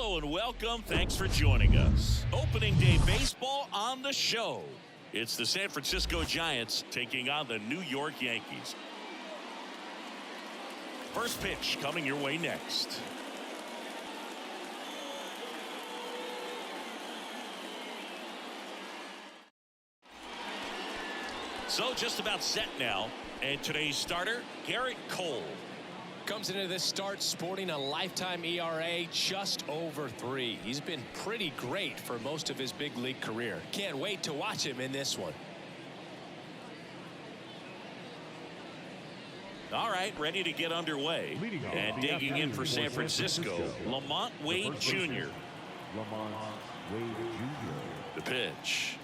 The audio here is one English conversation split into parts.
Hello and welcome. Thanks for joining us. Opening day baseball on the show. It's the San Francisco Giants taking on the New York Yankees. First pitch coming your way next. So just about set now. And today's starter, Garrett Cole. Comes into this start sporting a lifetime ERA just over 3. He's been pretty great for most of his big league career. Can't wait to watch him in this one. All right, ready to get underway. And digging in for San Francisco, Lamont Wade Jr. The pitch.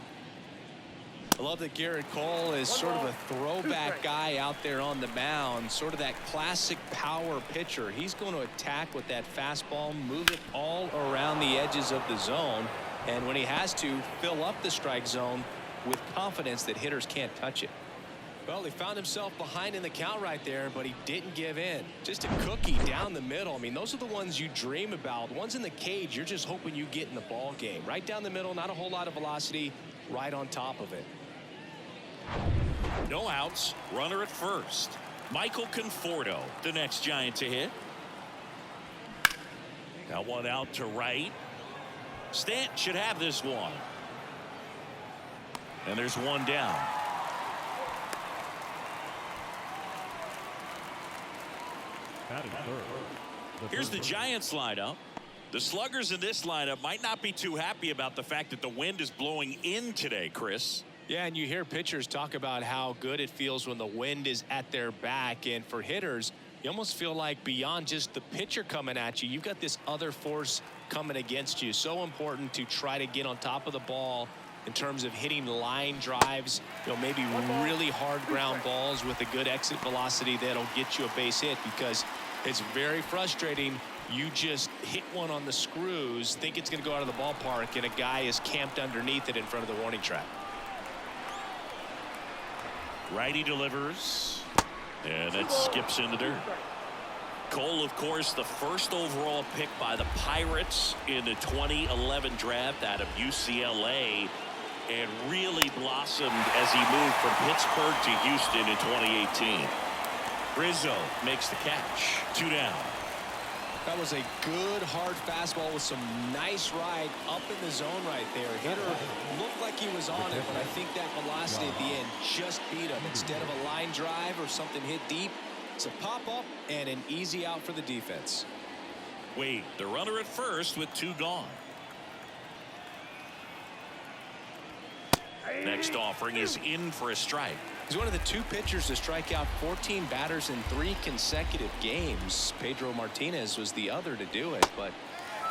I love that Garrett Cole is sort of a throwback guy out there on the mound, sort of that classic power pitcher. He's going to attack with that fastball, move it all around the edges of the zone, and when he has to, fill up the strike zone with confidence that hitters can't touch it. Well, he found himself behind in the count right there, but he didn't give in. Just a cookie down the middle. I mean, those are the ones you dream about. The ones in the cage, you're just hoping you get in the ball game. Right down the middle, not a whole lot of velocity, right on top of it. No outs, runner at first. Michael Conforto, the next Giant to hit. Got one out to right. Stanton should have this one. And there's one down. Here's the Giants lineup. The sluggers in this lineup might not be too happy about the fact that the wind is blowing in today, Chris. Yeah, and you hear pitchers talk about how good it feels when the wind is at their back. And for hitters, you almost feel like beyond just the pitcher coming at you, you've got this other force coming against you. So important to try to get on top of the ball in terms of hitting line drives, maybe really hard ground balls with a good exit velocity that'll get you a base hit, because it's very frustrating. You just hit one on the screws, think it's going to go out of the ballpark, and a guy is camped underneath it in front of the warning track. Righty delivers, and it skips in the dirt. Cole, of course, the first overall pick by the Pirates in the 2011 draft out of UCLA, and really blossomed as he moved from Pittsburgh to Houston in 2018. Rizzo makes the catch. 2 down. That was a good hard fastball with some nice ride up in the zone right there. Hitter looked like he was on it, but I think that velocity at the end just beat him. Instead of a line drive or something hit deep, it's a pop-up and an easy out for the defense. Wade, the runner at first with 2 gone. Next offering is in for a strike. He's one of the 2 pitchers to strike out 14 batters in 3 consecutive games. Pedro Martinez was the other to do it, but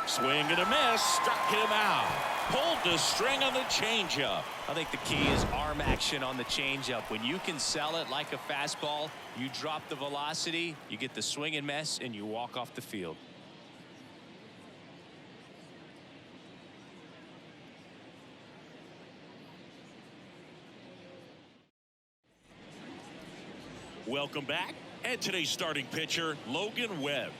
swing and a miss, struck him out. Pulled the string on the changeup. I think the key is arm action on the changeup. When you can sell it like a fastball, you drop the velocity, you get the swing and miss, and you walk off the field. Welcome back. And today's starting pitcher, Logan Webb.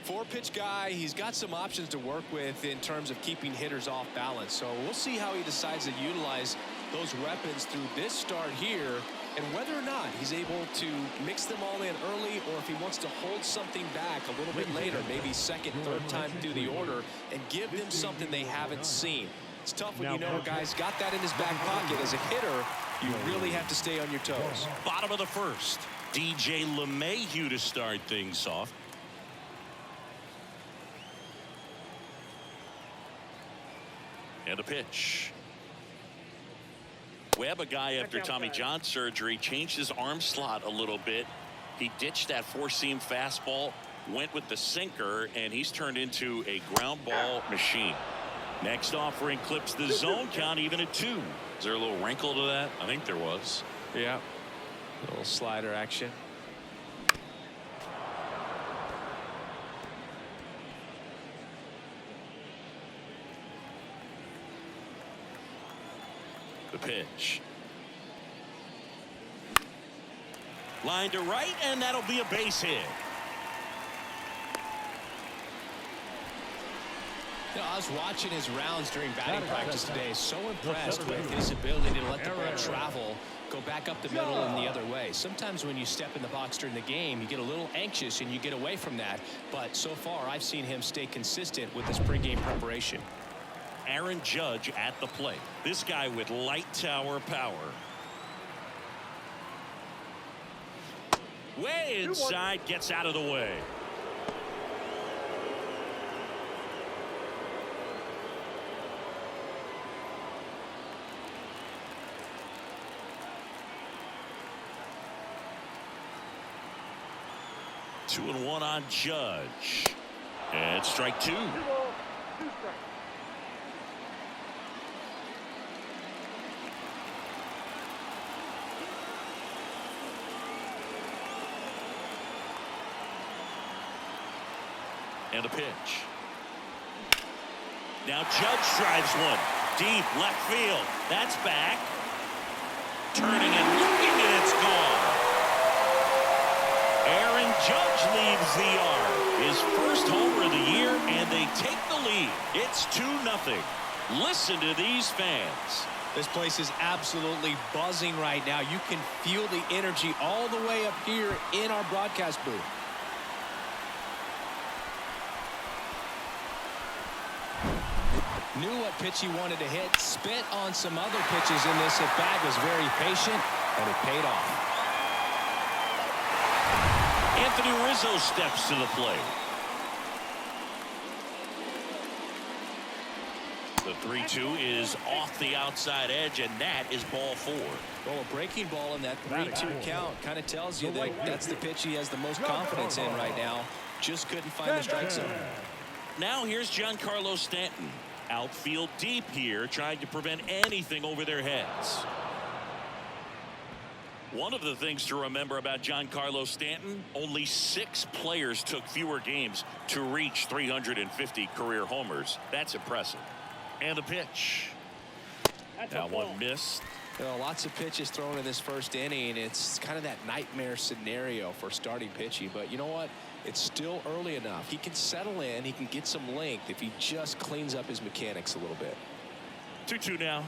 4-pitch guy. He's got some options to work with in terms of keeping hitters off balance. So we'll see how he decides to utilize those weapons through this start here, and whether or not he's able to mix them all in early, or if he wants to hold something back a little bit later, maybe second, third time through the order, and give them something they haven't seen. It's tough when you know a guy's got that in his back pocket. As a hitter, you really have to stay on your toes. Bottom of the first. DJ LeMahieu to start things off. And a pitch. Webb, a guy after Tommy John surgery, changed his arm slot a little bit. He ditched that 4-seam fastball, went with the sinker, and he's turned into a ground ball machine. Next offering clips the zone count even at 2. Is there a little wrinkle to that? I think there was. Yeah. A little slider action. The pitch. Line to right, and that'll be a base hit. I was watching his rounds during batting practice today. So impressed with his ability to let the ball travel, go back up the middle and the other way. Sometimes when you step in the box during the game, you get a little anxious and you get away from that. But so far, I've seen him stay consistent with his pregame preparation. Aaron Judge at the plate. This guy with light tower power. Way inside, gets out of the way. Two and one on Judge. And strike two. And a pitch. Now Judge drives one. Deep left field. That's back. Turning and looking, and it's gone. Aaron Judge leads the yard. His first homer of the year, and they take the lead. It's 2-0. Listen to these fans. This place is absolutely buzzing right now. You can feel the energy all the way up here in our broadcast booth. Knew what pitch he wanted to hit. Spit on some other pitches in this at-bat. Was very patient, and it paid off. Anthony Rizzo steps to the plate. The 3-2 is off the outside edge, and that is ball four. Well, a breaking ball in that 3-2 count kind of tells you that that's the pitch he has the most confidence in right now. Just couldn't find the strike zone. Now here's Giancarlo Stanton. Outfield deep here, trying to prevent anything over their heads. One of the things to remember about Giancarlo Stanton, only 6 players took fewer games to reach 350 career homers. That's impressive. And a pitch. That one missed. You know, lots of pitches thrown in this first inning. It's kind of that nightmare scenario for starting pitching. But you know what? It's still early enough. He can settle in. He can get some length if he just cleans up his mechanics a little bit. 2-2 now.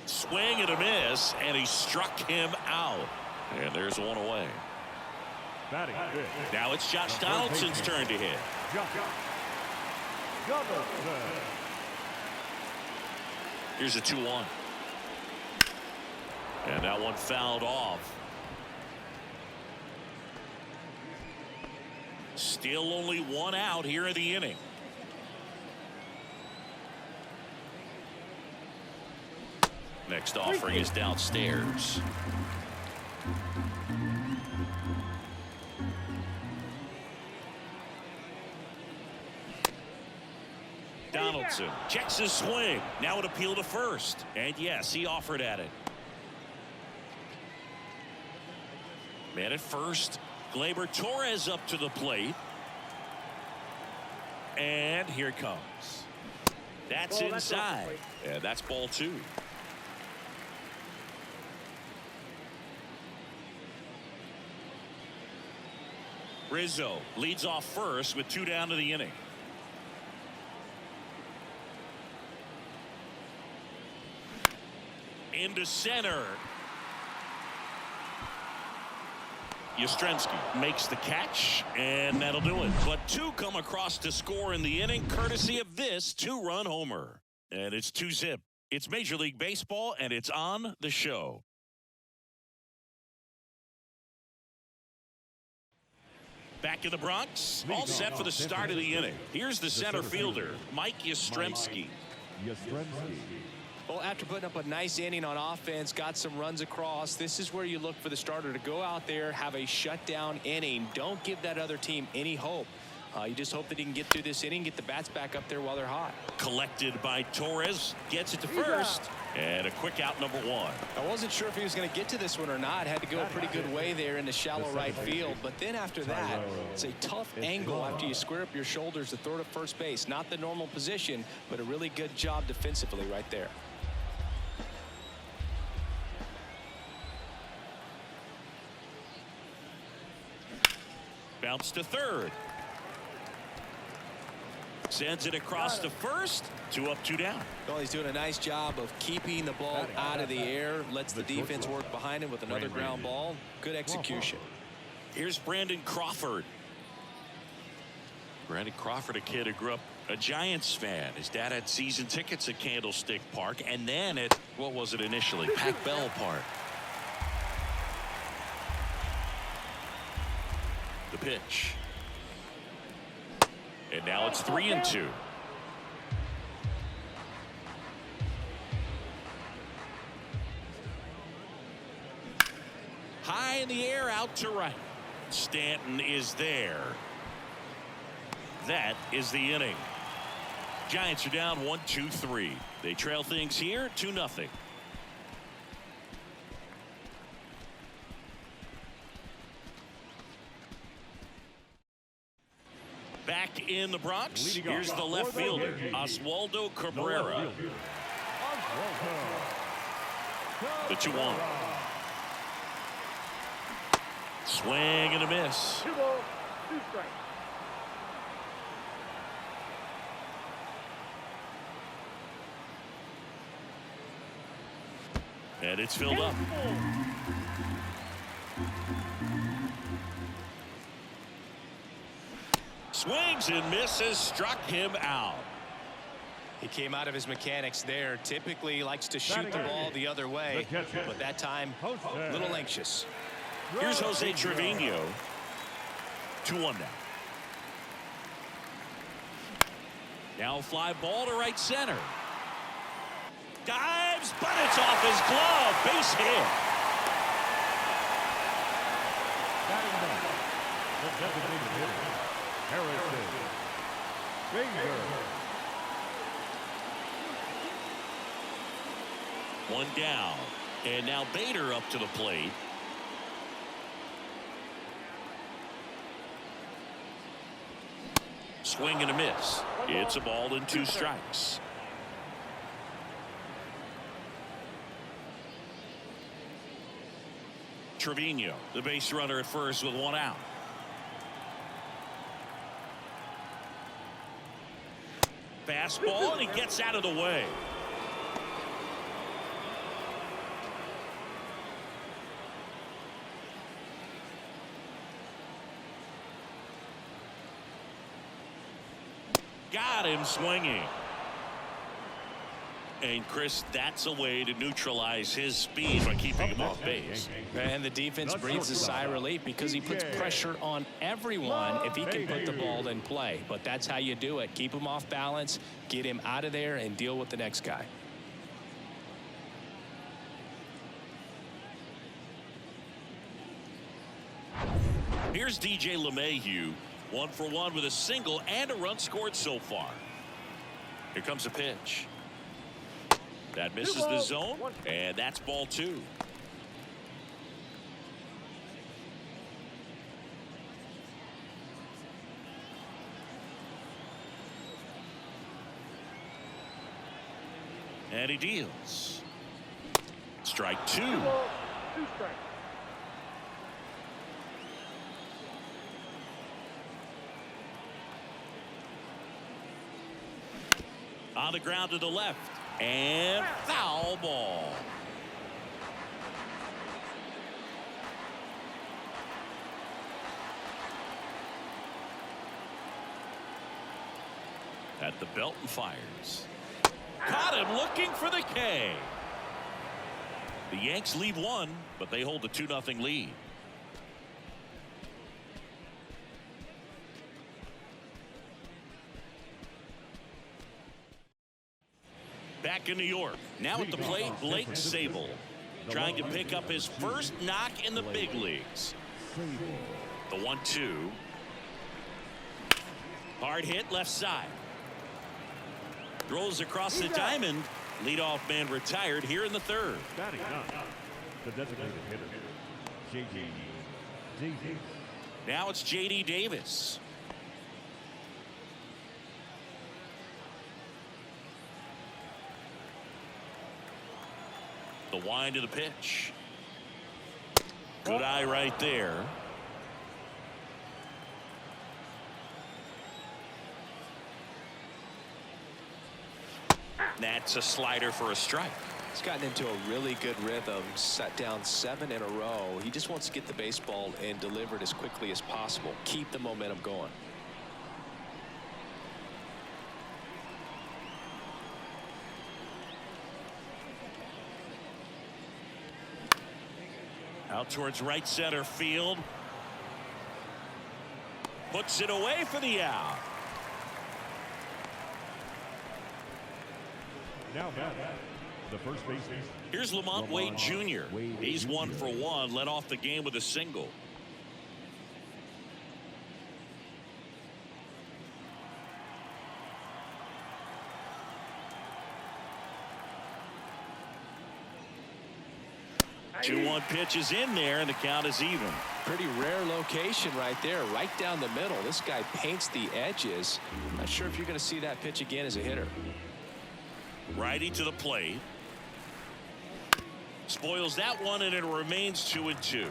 Swing and a miss, and he struck him out. And there's one away. Now it's Josh Donaldson's turn to hit. Here's a 2-1. And that one fouled off. Still only one out here in the inning. Next offering is downstairs. Donaldson checks his swing. Now an appeal to first. And yes, he offered at it. Man at first. Gleyber Torres up to the plate. And here it comes. That's inside. And that's ball two. Rizzo leads off first with 2 down to the inning. Into center. Yastrzemski makes the catch, and that'll do it. But 2 come across to score in the inning, courtesy of this 2-run homer. And it's 2-zip. It's Major League Baseball, and it's on the show. Back in the Bronx, all set for the start of the inning. Here's the center fielder, Mike Yastrzemski. Well, after putting up a nice inning on offense, got some runs across, this is where you look for the starter to go out there, have a shutdown inning. Don't give that other team any hope. You just hope that he can get through this inning, get the bats back up there while they're hot. Collected by Torres, gets it to first, and a quick out, number 1. I wasn't sure if he was going to get to this one or not. Had to go a pretty good way there in the shallow right field. But then after that, it's a tough angle after you square up your shoulders to throw to first base. Not the normal position, but a really good job defensively right there. Bounce to third. Sends it across to first. 2 up, 2 down. Well, he's doing a nice job of keeping the ball out of the air. Lets the defense work behind him with another ground ball. Good execution. Here's Brandon Crawford. Brandon Crawford, a kid who grew up a Giants fan. His dad had season tickets at Candlestick Park, and then at, what was it initially, Pac Bell Park. The pitch. And now it's 3-2. High in the air, out to right. Stanton is there. That is the inning. Giants are down 1-2-3. They trail things here 2-0. Back in the Bronx, here's the left fielder, Oswaldo Cabrera. The 2-1. Swing and a miss. 2 balls, 2 strikes. And it's filled up. Swings and misses, struck him out. He came out of his mechanics there. Typically likes to shoot the ball the other way, but that time a little anxious. Here's Jose Trevino. 2-1 now. Now fly ball to right center. Dives, but it's off his glove. Base hit. One down. And now Bader up to the plate. Swing and a miss. It's a ball and 2 strikes. Trevino, the base runner at first with 1 out. Fastball, and he gets out of the way. Got him swinging. And Chris, that's a way to neutralize his speed by keeping him off base. And the defense breathes a sigh of relief because he puts pressure on everyone if he can put the ball in play. But that's how you do it. Keep him off balance, get him out of there, and deal with the next guy. Here's DJ LeMahieu, 1 for 1 with a single and a run scored so far. Here comes a pitch. That misses the zone, and that's ball 2. And he deals. Strike 2. 2 balls, 2 strikes. On the ground to the left. And foul ball. At the belt and fires. Caught him looking for the K. The Yanks lead 1, but they hold a 2-0 lead. Back in New York, now at the plate, Blake Sable, trying to pick up his first knock in the big leagues. The 1-2. Hard hit left side. Throws across the diamond. Leadoff man retired here in the 3rd. Batting up, the designated hitter, J.D. Davis. Now it's J.D. Davis. The wind of the pitch. Good eye right there. That's a slider for a strike. He's gotten into a really good rhythm, set down 7 in a row. He just wants to get the baseball and deliver it as quickly as possible. Keep the momentum going. Out towards right center field. Puts it away for the out. Now back, the first baseman. Here's Lamont Wade Jr. He's 1 for 1, led off the game with a single. Two 1 pitch is in there, and the count is even. Pretty rare location right there, right down the middle. This guy paints the edges. Not sure if you're going to see that pitch again as a hitter. Righty to the plate. Spoils that one, and it remains 2-2.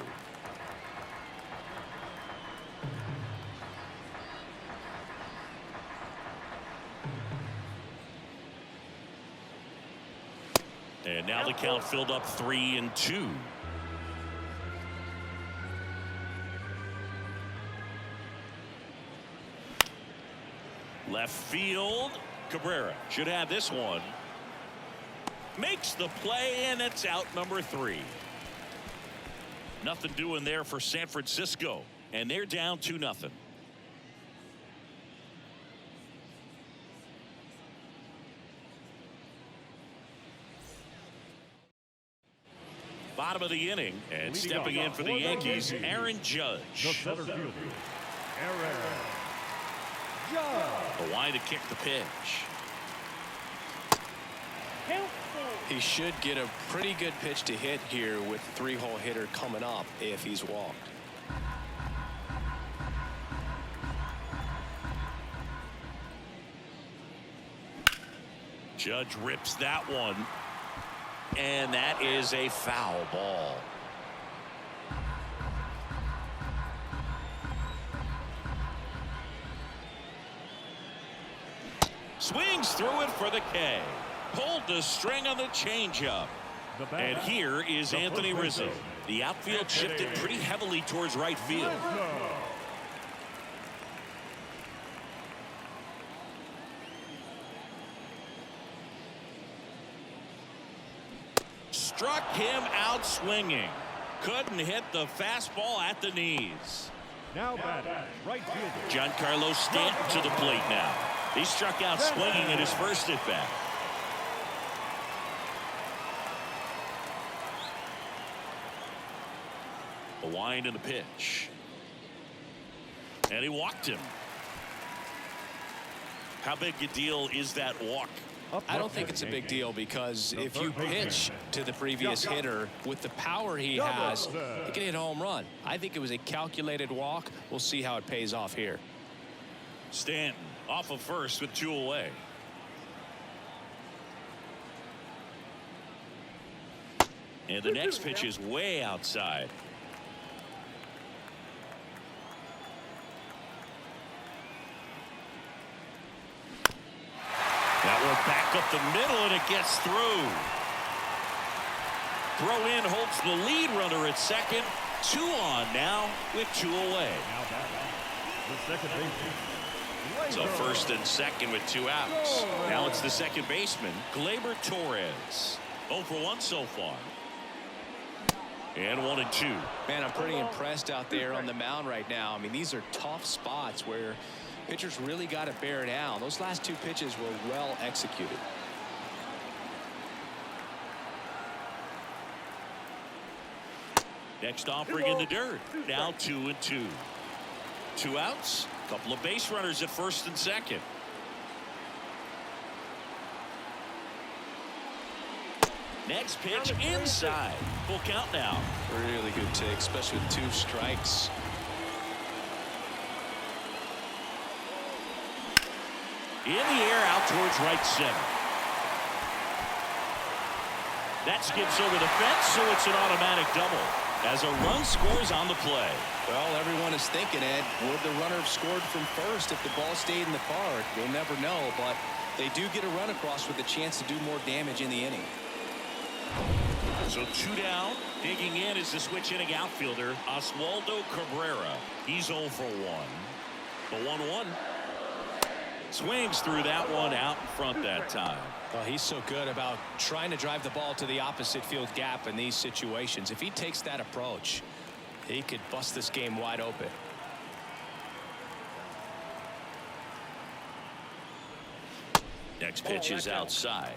And now the count filled up 3-2. Left field. Cabrera should have this one. Makes the play, and it's out number 3. Nothing doing there for San Francisco, and they're down 2-0. Bottom of the inning, and stepping in for the Yankees, Aaron Judge. The center fielder, Aaron Judge. A line to kick the pitch. He should get a pretty good pitch to hit here with the 3-hole hitter coming up if he's walked. Judge rips that one, and that is a foul ball. Swings through it for the K. Pulled the string on the changeup. And here is Anthony Rizzo. The outfield shifted pretty heavily towards right field. Struck him out swinging. Couldn't hit the fastball at the knees. Now batting, right fielder. Giancarlo Stanton to the plate now. He struck out swinging in his first at bat. A wind and a pitch. And he walked him. How big a deal is that walk? I don't think it's a big deal because if you pitch to the previous hitter with the power he has, he can hit a home run. I think it was a calculated walk. We'll see how it pays off here. Stanton off of first with 2 away. And the next pitch is way outside. That one back up the middle, and it gets through. Throw in holds the lead runner at second. 2 on now with 2 away. Now batting, the second baseman. So first and second with 2 outs. Now it's the second baseman, Gleyber Torres. 0 for 1 so far. And 1-2. Man, I'm pretty impressed out there on the mound right now. I mean, these are tough spots where pitchers really got to bear down. Those last 2 pitches were well executed. Next offering in the dirt. Now 2-2. 2 outs. Couple of base runners at first and second. Next pitch inside. Full count now. Really good take, especially with 2 strikes. In the air out towards right center. That skips over the fence, so it's an automatic double. as a run scores on the play. Well, everyone is thinking, Ed, would the runner have scored from first if the ball stayed in the park? We'll never know, but they do get a run across with a chance to do more damage in the inning. So 2 down. Digging in is the switch inning outfielder, Oswaldo Cabrera. He's 0 for 1. The 1-1. Swings through that one out in front that time. Well, he's so good about trying to drive the ball to the opposite field gap in these situations. If he takes that approach, he could bust this game wide open. Next pitch is outside.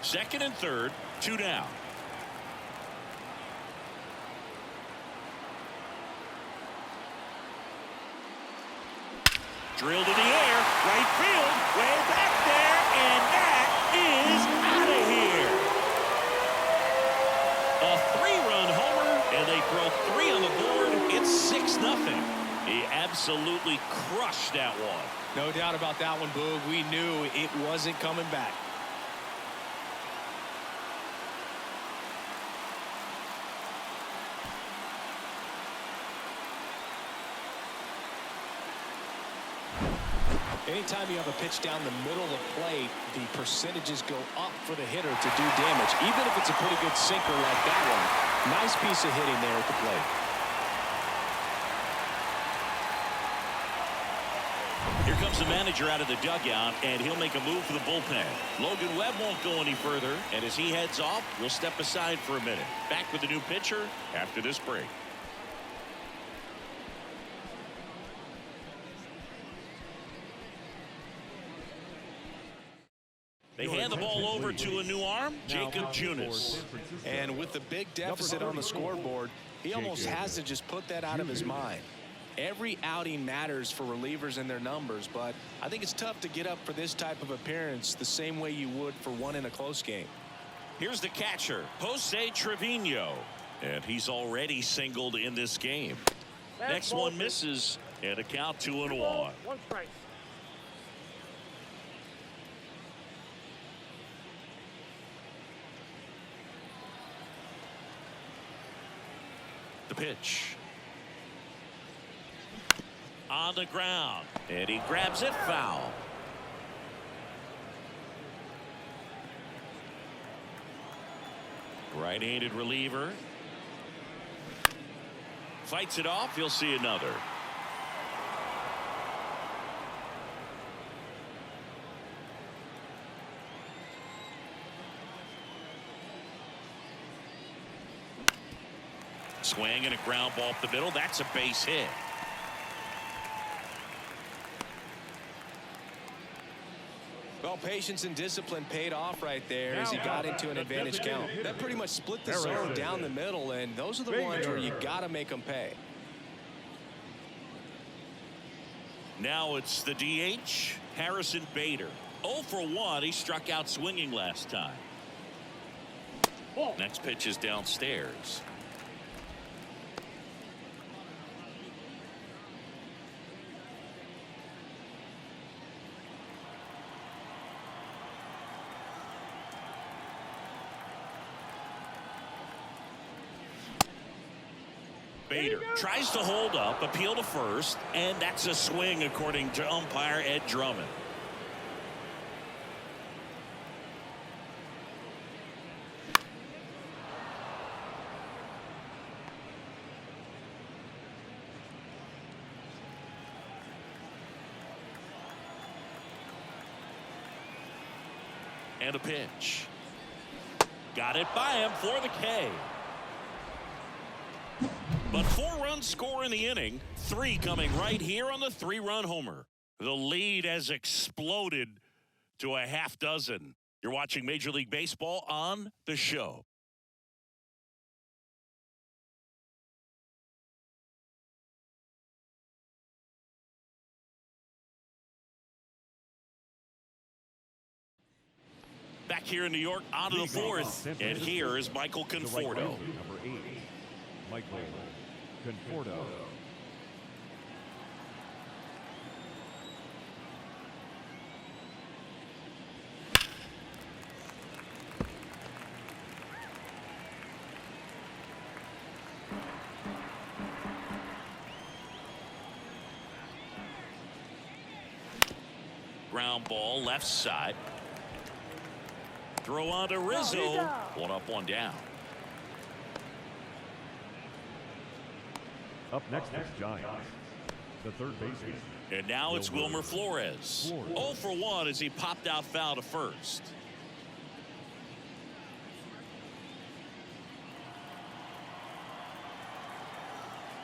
Second and third, 2 down. Drilled in the air, right field, way back there, and that is out of here. A 3-run homer, and they throw 3 on the board. It's 6-0. He absolutely crushed that one. No doubt about that one, Boog. We knew it wasn't coming back. Anytime you have a pitch down the middle of the plate, the percentages go up for the hitter to do damage, even if it's a pretty good sinker like that one. Nice piece of hitting there at the plate. Here comes the manager out of the dugout, and he'll make a move for the bullpen. Logan Webb won't go any further, and as he heads off, we'll step aside for a minute. Back with the new pitcher after this break. They hand the ball over to a new arm, Jacob Junis. And with the big deficit on the scoreboard, he almost has to just put that out of his mind. Every outing matters for relievers and their numbers, but I think it's tough to get up for this type of appearance the same way you would for one in a close game. Here's the catcher, Jose Trevino, and he's already singled in this game. Next one misses, and a count 2-1. 1 strike. The pitch. On the ground, and he grabs it foul. Right-handed reliever. Fights it off. You'll see another. Swing and a ground ball up the middle. That's a base hit. Well, patience and discipline paid off right there as he got into an advantage count. That pretty much split the zone down the middle, and those are the ones where you got to make them pay. Now it's the DH, Harrison Bader. 0 for 1. He struck out swinging last time. Next pitch is downstairs. Bader tries to hold up, appeal to first, and that's a swing according to umpire Ed Drummond. And a pitch. Got it by him for the K. But 4 runs score in the inning, 3 coming right here on the 3-run homer. The lead has exploded to a half dozen. You're watching Major League Baseball on The Show. Back here in New York, out of the 4th, and here is Michael Conforto. Number 8, Michael Conforto. ground ball left side. Throw on to Rizzo. One up, one down. Up next is Giants. The third baseman. And now it's Wilmer Flores. 0 for 1 as he popped out foul to first.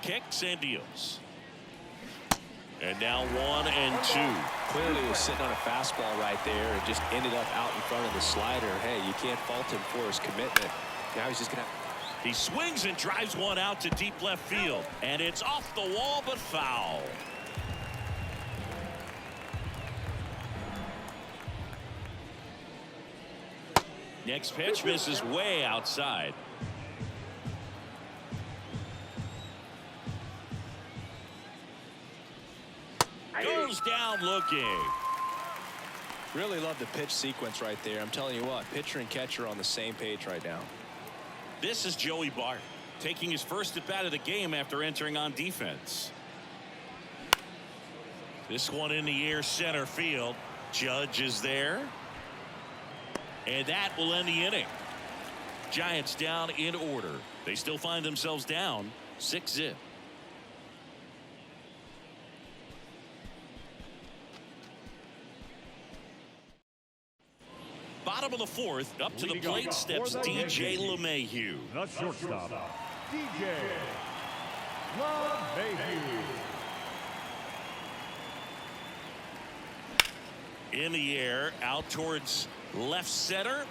Kicks and deals. And now 1 and 2. Clearly was sitting on a fastball right there and just ended up out in front of the slider. Hey, you can't fault him for his commitment. Now he's just going to. He swings and drives one out to deep left field. And it's off the wall, but foul. Next pitch misses way outside. Goes down looking. Really love the pitch sequence right there. I'm telling you what, pitcher and catcher on the same page right now. This is Joey Bart taking his first at bat of the game after entering on defense. This one in the air center field. Judge is there. And that will end the inning. Giants down in order. They still find themselves down 6-0. Bottom of the fourth, up to the plate steps DJ LeMahieu. The shortstop, DJ LeMahieu. In the air, out towards left center.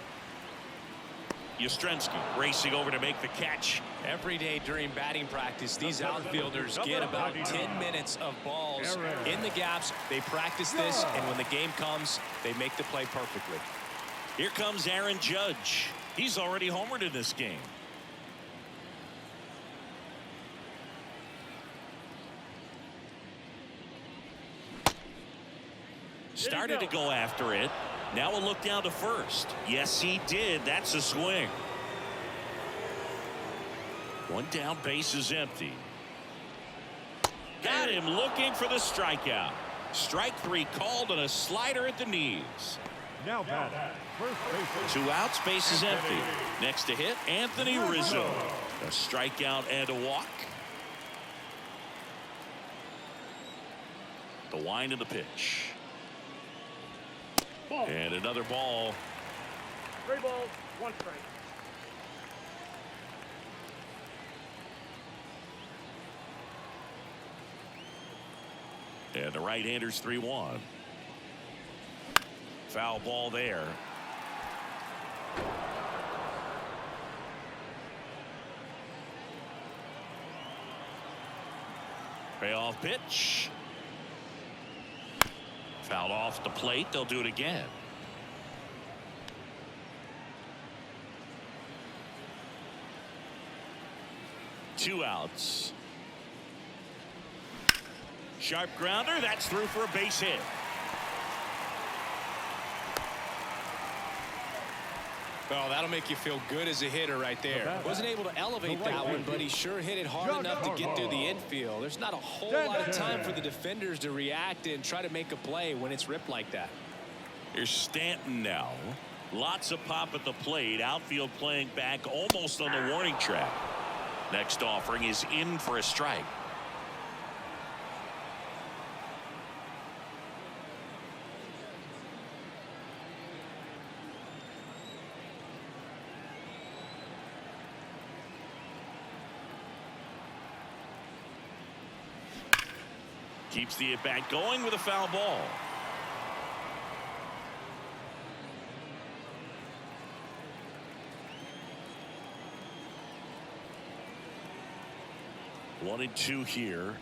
Yastrzemski racing over to make the catch. Every day during batting practice, these outfielders get about 10 minutes of balls in the gaps. They practice this, and when the game comes, they make the play perfectly. Here comes Aaron Judge. He's already homered in this game. Started to go after it. Now a look down to first. Yes, he did. That's a swing. One down, base is empty. Got him looking for the strikeout. Strike 3 called on a slider at the knees. Now bat, first baseman. 2 outs, base is empty. Next to hit, Anthony Rizzo. A strikeout and a walk. The wind of the pitch. And another ball. 3 balls, 1 strike. And the right-hander's 3-1. Foul ball there. Payoff pitch. Fouled off the plate. They'll do it again. Two outs. Sharp grounder. That's through for a base hit. Well, that'll make you feel good as a hitter right there. Wasn't able to elevate that one, but he sure hit it hard enough to get through the infield. There's not a whole lot of time for the defenders to react and try to make a play when it's ripped like that. Here's Stanton now. Lots of pop at the plate. Outfield playing back almost on the warning track. Next offering is in for a strike. Keeps the at-bat going with a foul ball. One and two here.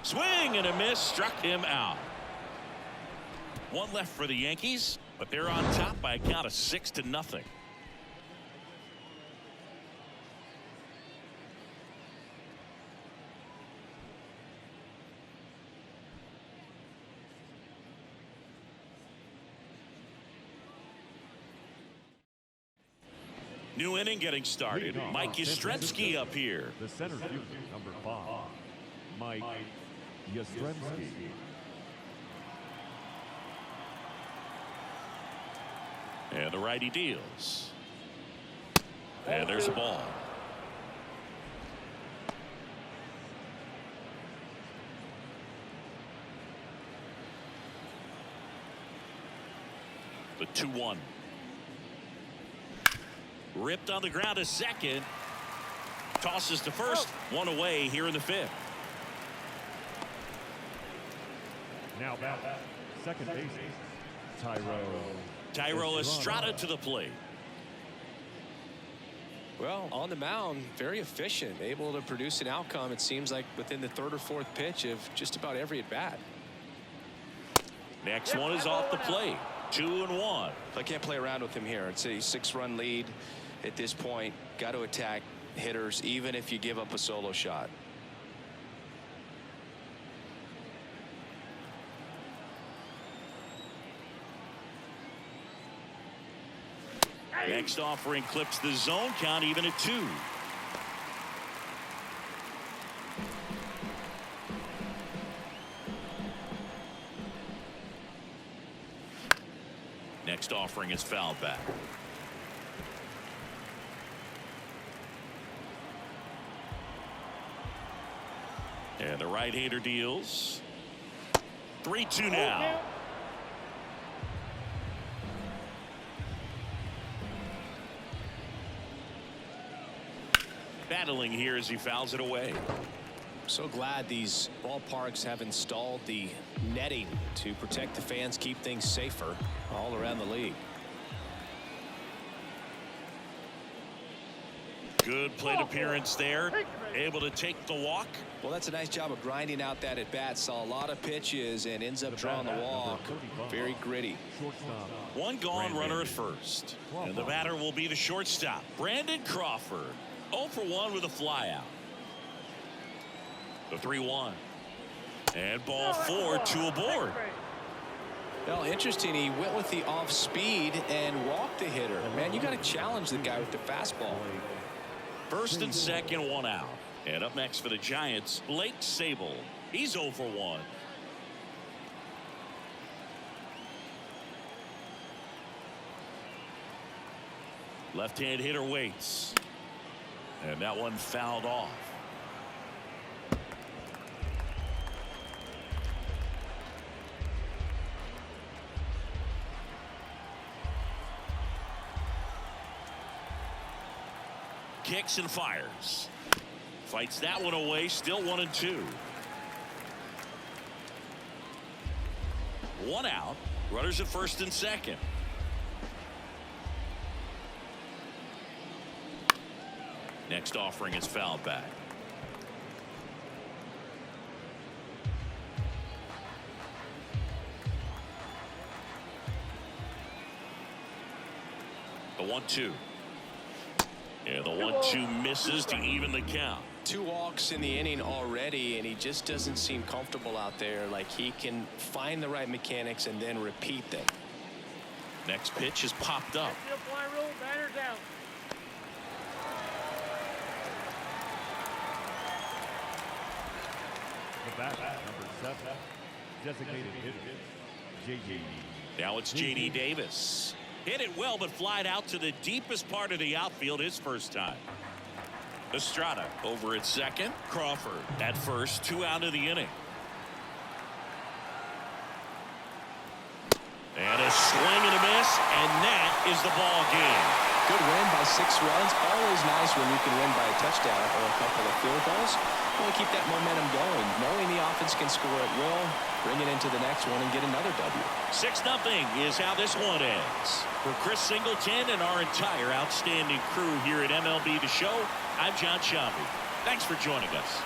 Swing and a miss, struck him out. One left for the Yankees, but they're on top by a count of 6-0. New inning getting started. Mike Yastrzemski up here. The center fielder, number 5, Mike Yastrzemski. And the righty deals. And there's a ball. The 2-1. Ripped on the ground to second. Tosses to first. One away here in the 5th. Now back, second base, Tyro Estrada to the plate. Well, on the mound, very efficient, able to produce an outcome, it seems like, within the 3rd or 4th pitch of just about every at bat. Next one is off the plate. 2-1. I can't play around with him here. It's a 6-run lead at this point. Got to attack hitters even if you give up a solo shot. Next offering clips the zone count even at 2. Next offering is fouled back. And the right-hander deals. 3-2 now. Battling here as he fouls it away. So glad these ballparks have installed the netting to protect the fans, keep things safer all around the league. Good plate appearance there. Able to take the walk. Well, that's a nice job of grinding out that at bat. Saw a lot of pitches and ends up drawing the walk. Very gritty. One gone, runner at first. And the batter will be the shortstop, Brandon Crawford. 0 for 1 with a flyout. The 3-1. And ball 4, 2 aboard. Well, interesting. He went with the off speed and walked the hitter. Man, you got to challenge the guy with the fastball. First and second, 1 out. And up next for the Giants, Blake Sable. He's 0 for 1. Left-hand hitter waits. And that one fouled off. Kicks and fires. Fights that one away. Still 1-2. 1 out. Runners at first and second. Next offering is fouled back. The 1-2. And the 1-2 misses to even the count. 2 walks in the inning already, and he just doesn't seem comfortable out there. Like he can find the right mechanics and then repeat them. Next pitch is popped up. Fly rule, batter's out. The bat, number 7, designated hitter, J.D. Now it's J.D. Davis. Hit it well, but flied out to the deepest part of the outfield his first time. Estrada over at second. Crawford at first. 2 out of the inning. And a swing and a miss, and that is the ball game. Good win by 6 runs. Always nice when you can win by a touchdown or a couple of field goals. Want to keep that momentum going, knowing the offense can score at will, bring it into the next one and get another W. 6-0 is how this one ends. For Chris Singleton and our entire outstanding crew here at MLB The Show, I'm John Shambi. Thanks for joining us.